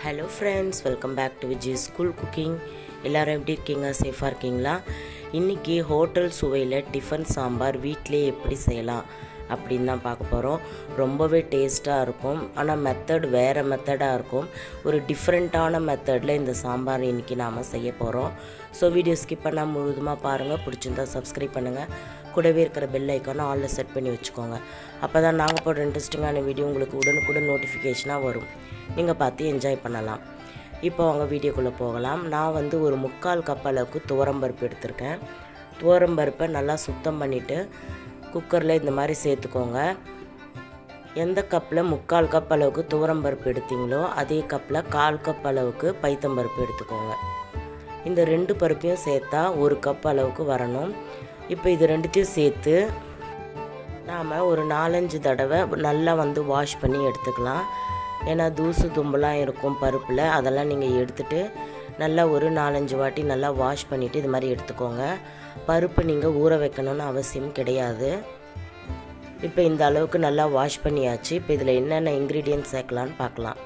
Hello friends, welcome back to Vijay School Cooking. எல்லாரும் எப்படி இருக்கீங்க? சேஃபா இருக்கீங்களா? இன்னைக்கு ஹோட்டல் சுவையில் டிஃபன் சாம்பார் வீட்டிலே எப்படி செய்யலாம் அப்படின்னு தான் பார்க்க போகிறோம். ரொம்பவே டேஸ்ட்டாக இருக்கும். ஆனால் மெத்தட் வேறு மெத்தடாக இருக்கும். ஒரு டிஃப்ரெண்ட்டான மெத்தடில் இந்த சாம்பார் இன்றைக்கி நாம் செய்ய போகிறோம். ஸோ வீடியோ ஸ்கிப் பண்ணால் முழுவதுமாக பாருங்கள். பிடிச்சிருந்தா சப்ஸ்கிரைப் பண்ணுங்கள். கூடவே இருக்கிற பெல் ஐக்கானை ஆலில் செட் பண்ணி வச்சுக்கோங்க. அப்போ தான் நாங்கள் போடுற இன்ட்ரெஸ்டிங்கான வீடியோ உங்களுக்கு உடனுக்குடன் நோட்டிஃபிகேஷனாக வரும். நீங்கள் பார்த்து என்ஜாய் பண்ணலாம். இப்போ அவங்க வீடியோக்குள்ளே போகலாம். நான் வந்து ஒரு 3/4 கப் அளவுக்கு துவரம்பருப்பு எடுத்திருக்கேன். துவரம்பருப்பை நல்லா சுத்தம் பண்ணிவிட்டு குக்கரில் இந்த மாதிரி சேர்த்துக்கோங்க. எந்த கப்பில் 3/4 கப் அளவுக்கு துவரம்பருப்பு எடுத்தீங்களோ அதே கப்பில் 1/4 கப் அளவுக்கு பைத்தம்பருப்பு எடுத்துக்கோங்க. இந்த 2 பருப்பையும் சேர்த்தா 1 கப் அளவுக்கு வரணும். இப்போ இது ரெண்டுத்தையும் சேர்த்து நாம் ஒரு 4-5 தடவை நல்லா வந்து வாஷ் பண்ணி எடுத்துக்கலாம். ஏன்னா தூசு தும்பெலாம் இருக்கும் பருப்பில், அதெல்லாம் நீங்கள் எடுத்துகிட்டு நல்லா ஒரு 4-5 வாட்டி நல்லா வாஷ் பண்ணிவிட்டு இது மாதிரி எடுத்துக்கோங்க. பருப்பு நீங்கள் ஊற வைக்கணும்னு அவசியம் கிடையாது. இப்போ இந்த அளவுக்கு நல்லா வாஷ் பண்ணியாச்சு. இப்போ இதில் என்னென்ன இன்க்ரீடியன்ட் சேர்க்கலான்னு பார்க்கலாம்.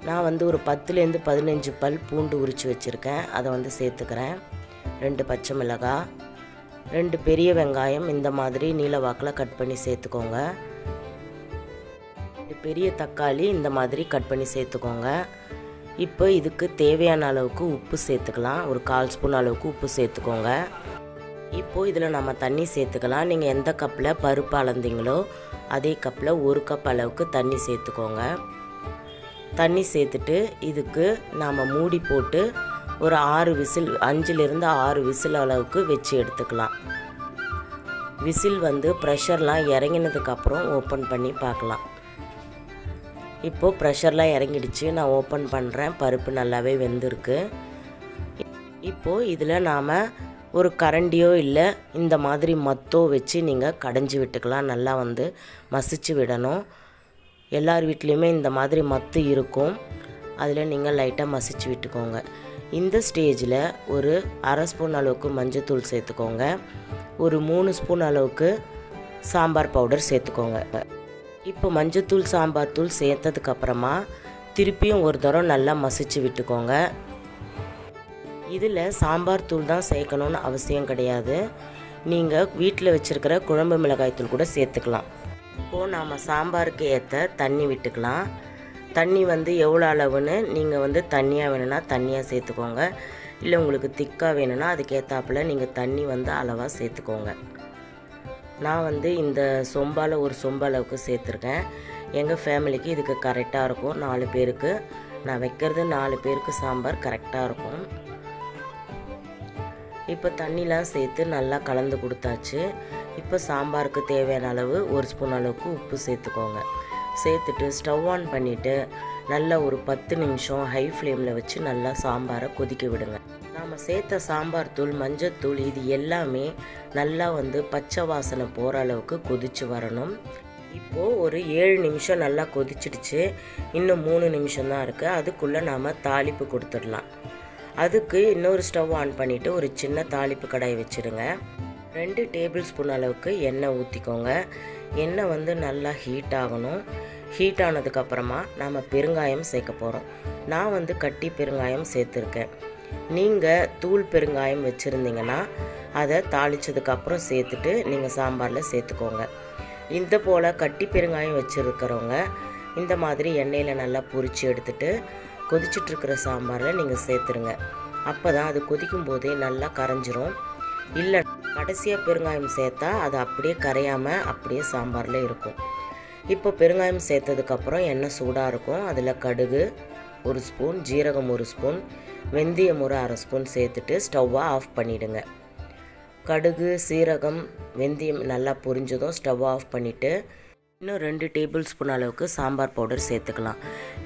நான் வந்து ஒரு 10லேருந்து 15 பல் பூண்டு உரித்து வச்சுருக்கேன். அதை வந்து சேர்த்துக்கிறேன். 2 பச்சை மிளகாய், 2 பெரிய வெங்காயம் இந்த மாதிரி நீல வாக்கில் கட் பண்ணி சேர்த்துக்கோங்க. பெரிய தக்காளி இந்த மாதிரி கட் பண்ணி சேர்த்துக்கோங்க. இப்போ இதுக்கு தேவையான அளவுக்கு உப்பு சேர்த்துக்கலாம். ஒரு 1/4 ஸ்பூன் அளவுக்கு உப்பு சேர்த்துக்கோங்க. இப்போது இதில் நம்ம தண்ணி சேர்த்துக்கலாம். நீங்கள் எந்த கப்பில் பருப்பு அளந்தீங்களோ அதே கப்பில் 1 கப் அளவுக்கு தண்ணி சேர்த்துக்கோங்க. தண்ணி சேர்த்துட்டு இதுக்கு நாம் மூடி போட்டு ஒரு 6 விசில் 5லேருந்து 6 விசில் அளவுக்கு வச்சு எடுத்துக்கலாம். விசில் வந்து ப்ரெஷர்லாம் இறங்கினதுக்கப்புறம் ஓப்பன் பண்ணி பார்க்கலாம். இப்போது ப்ரெஷர்லாம் இறங்கிடுச்சு. நான் ஓப்பன் பண்ணுறேன். பருப்பு நல்லாவே வெந்திருக்கு. இப்போது இதில் நாம் ஒரு கரண்டியோ இல்லை இந்த மாதிரி மத்தோ வச்சு நீங்கள் கடைஞ்சி விட்டுக்கலாம். நல்லா வந்து மசிச்சு விடணும். எல்லார் வீட்லேயுமே இந்த மாதிரி மத்து இருக்கும். அதில் நீங்கள் லைட்டாக மசிச்சு விட்டுக்கோங்க. இந்த ஸ்டேஜில் ஒரு 1/2 ஸ்பூன் அளவுக்கு மஞ்சள்தூள் சேர்த்துக்கோங்க. ஒரு 3 ஸ்பூன் அளவுக்கு சாம்பார் பவுடர் சேர்த்துக்கோங்க. இப்போ மஞ்சத்தூள் சாம்பார் தூள் சேர்த்ததுக்கப்புறமா திருப்பியும் ஒரு தடவை நல்லா மசிச்சு விட்டுக்கோங்க. இதில் சாம்பார் தூள் தான் சேர்க்கணுன்னு அவசியம் கிடையாது. நீங்கள் வீட்டில் வச்சுருக்கிற குழம்பு மிளகாய் தூள் கூட சேர்த்துக்கலாம். இப்போது நாம் சாம்பாருக்கு ஏற்ற தண்ணி விட்டுக்கலாம். தண்ணி வந்து எவ்வளோ அளவுன்னு நீங்கள் வந்து தண்ணியாக வேணும்னா தண்ணியாக சேர்த்துக்கோங்க. இல்லை உங்களுக்கு திக்காக வேணும்னா அதுக்கேற்றாப்புல நீங்கள் தண்ணி வந்து அளவாக சேர்த்துக்கோங்க. நான் வந்து இந்த சொம்பால் ஒரு சொம்பு அளவுக்கு சேர்த்துருக்கேன். எங்கள் ஃபேமிலிக்கு இதுக்கு கரெக்டாக இருக்கும். 4 பேருக்கு நான் வைக்கிறது 4 பேருக்கு சாம்பார் கரெக்டாக இருக்கும். இப்போ தண்ணிலாம் சேர்த்து நல்லா கலந்து கொடுத்தாச்சு. இப்போ சாம்பாருக்கு தேவையான அளவு 1 ஸ்பூன் அளவுக்கு உப்பு சேர்த்துக்கோங்க. சேர்த்துட்டு ஸ்டவ் ஆன் பண்ணிவிட்டு நல்லா ஒரு 10 நிமிஷம் ஹை ஃப்ளேமில் வச்சு நல்லா சாம்பாரை கொதிக்க விடுங்க. நாம் சேர்த்த சாம்பார் தூள் மஞ்சத்தூள் இது எல்லாமே நல்லா வந்து பச்சை வாசனை போகிற அளவுக்கு கொதித்து வரணும். இப்போது ஒரு 7 நிமிஷம் நல்லா கொதிச்சிடுச்சு. இன்னும் 3 நிமிஷம் தான் இருக்குது. அதுக்குள்ளே நாம் தாளிப்பு கொடுத்துடலாம். அதுக்கு இன்னொரு ஸ்டவ் ஆன் பண்ணிவிட்டு ஒரு சின்ன தாளிப்பு கடாய் வச்சுருங்க. 2 டேபிள் ஸ்பூன் அளவுக்கு எண்ணெய் ஊற்றிக்கோங்க. எண்ணெய் வந்து நல்லா ஹீட் ஆகணும். ஹீட் ஆனதுக்கப்புறமா நாம் பெருங்காயம் சேர்க்க போகிறோம். நான் வந்து கட்டி பெருங்காயம் சேர்த்துருக்கேன். நீங்கள் தூள் பெருங்காயம் வச்சுருந்தீங்கன்னா அதை தாளித்ததுக்கப்புறம் சேர்த்துட்டு நீங்கள் சாம்பாரில் சேர்த்துக்கோங்க. இந்த போல் கட்டி பெருங்காயம் வச்சுருக்கிறவங்க இந்த மாதிரி எண்ணெயில் நல்லா பொரித்து எடுத்துகிட்டு கொதிச்சிட்ருக்கிற சாம்பாரில் நீங்கள் சேர்த்துருங்க. அப்போ தான் அது கொதிக்கும் போதே நல்லா கரைஞ்சிரும். இல்லை கடைசியாக பெருங்காயம் சேர்த்தா அது அப்படியே கரையாமல் அப்படியே சாம்பாரில் இருக்கும். இப்போ பெருங்காயம் சேர்த்ததுக்கப்புறம் எண்ணெய் சூடாக இருக்கும். அதில் கடுகு 1 ஸ்பூன், ஜீரகம் 1 ஸ்பூன், வெந்தயம் ஒரு 1/2 ஸ்பூன் சேர்த்துட்டு ஸ்டவ்வை ஆஃப் பண்ணிவிடுங்க. கடுகு சீரகம் வெந்தயம் நல்லா பொரிஞ்சதும் ஸ்டவ் ஆஃப் பண்ணிவிட்டு இன்னும் 2 டேபிள் ஸ்பூன் அளவுக்கு சாம்பார் பவுடர் சேர்த்துக்கலாம்.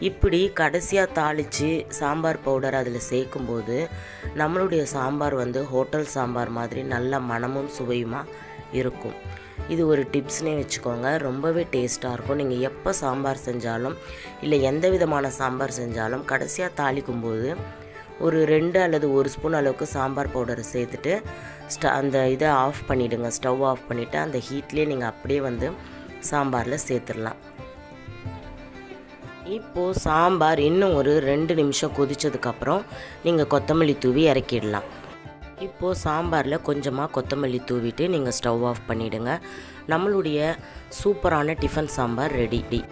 இப்படி கடைசியாக தாளித்து சாம்பார் பவுடர் அதில் சேர்க்கும்போது நம்மளுடைய சாம்பார் வந்து ஹோட்டல் சாம்பார் மாதிரி நல்ல மணமும் சுவையுமா இருக்கும். இது ஒரு டிப்ஸ்னே வச்சுக்கோங்க. ரொம்பவே டேஸ்ட்டாக இருக்கும். நீங்கள் எப்போ சாம்பார் செஞ்சாலும் இல்லை எந்த விதமான சாம்பார் செஞ்சாலும் கடைசியாக தாளிக்கும்போது ஒரு 2 அல்லது 1 ஸ்பூன் அளவுக்கு சாம்பார் பவுடரை சேர்த்துட்டு அந்த இதை ஆஃப் பண்ணிவிடுங்க. ஸ்டவ் ஆஃப் பண்ணிவிட்டு அந்த ஹீட்லேயே நீங்கள் அப்படியே வந்து சாம்பாரில் சேர்த்துடலாம். இப்போது சாம்பார் இன்னும் ஒரு 2 நிமிஷம் கொதித்ததுக்கப்புறம் நீங்கள் கொத்தமல்லி தூவி இறக்கிடலாம். இப்போது சாம்பாரில் கொஞ்சமாக கொத்தமல்லி தூவிட்டு நீங்கள் ஸ்டவ் ஆஃப் பண்ணிவிடுங்க. நம்மளுடைய சூப்பரான டிஃபன் சாம்பார் ரெடி.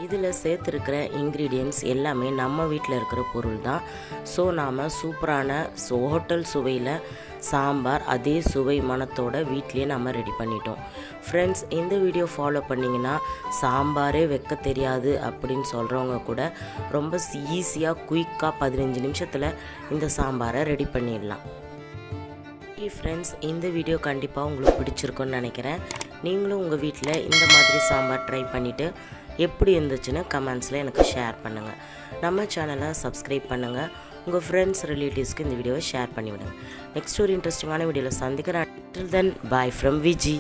இதில் சேர்த்துருக்கிற இன்க்ரீடியன்ட்ஸ் எல்லாமே நம்ம வீட்டில் இருக்கிற பொருள் தான். ஸோ நாம் சூப்பரான ஹோட்டல் சுவையில் சாம்பார் அதே சுவை மணத்தோட வீட்லேயே நம்ம ரெடி பண்ணிட்டோம். ஃப்ரெண்ட்ஸ், இந்த வீடியோ ஃபாலோ பண்ணிங்கன்னா சாம்பாரே வைக்க தெரியாது அப்படின்னு சொல்கிறவங்க கூட ரொம்ப ஈஸியாக குயிக்காக 15 நிமிஷத்தில் இந்த சாம்பாரை ரெடி பண்ணிடலாம். ஃப்ரெண்ட்ஸ், இந்த வீடியோ கண்டிப்பாக உங்களுக்கு பிடிச்சிருக்குன்னு நினைக்கிறேன். நீங்களும் உங்கள் வீட்டில் இந்த மாதிரி சாம்பார் ட்ரை பண்ணிவிட்டு எப்படி இருந்துச்சுன்னு கமெண்ட்ஸில் எனக்கு ஷேர் பண்ணுங்கள். நம்ம சேனலை சப்ஸ்கிரைப் பண்ணுங்கள். உங்கள் ஃப்ரெண்ட்ஸ் ரிலேட்டிவ்ஸ்க்கு இந்த வீடியோவை ஷேர் பண்ணிவிடுங்க. நெக்ஸ்ட் ஒரு இன்ட்ரெஸ்டிங்கான வீடியோவில் சந்திக்கிறேன். Till then, bye from Viji.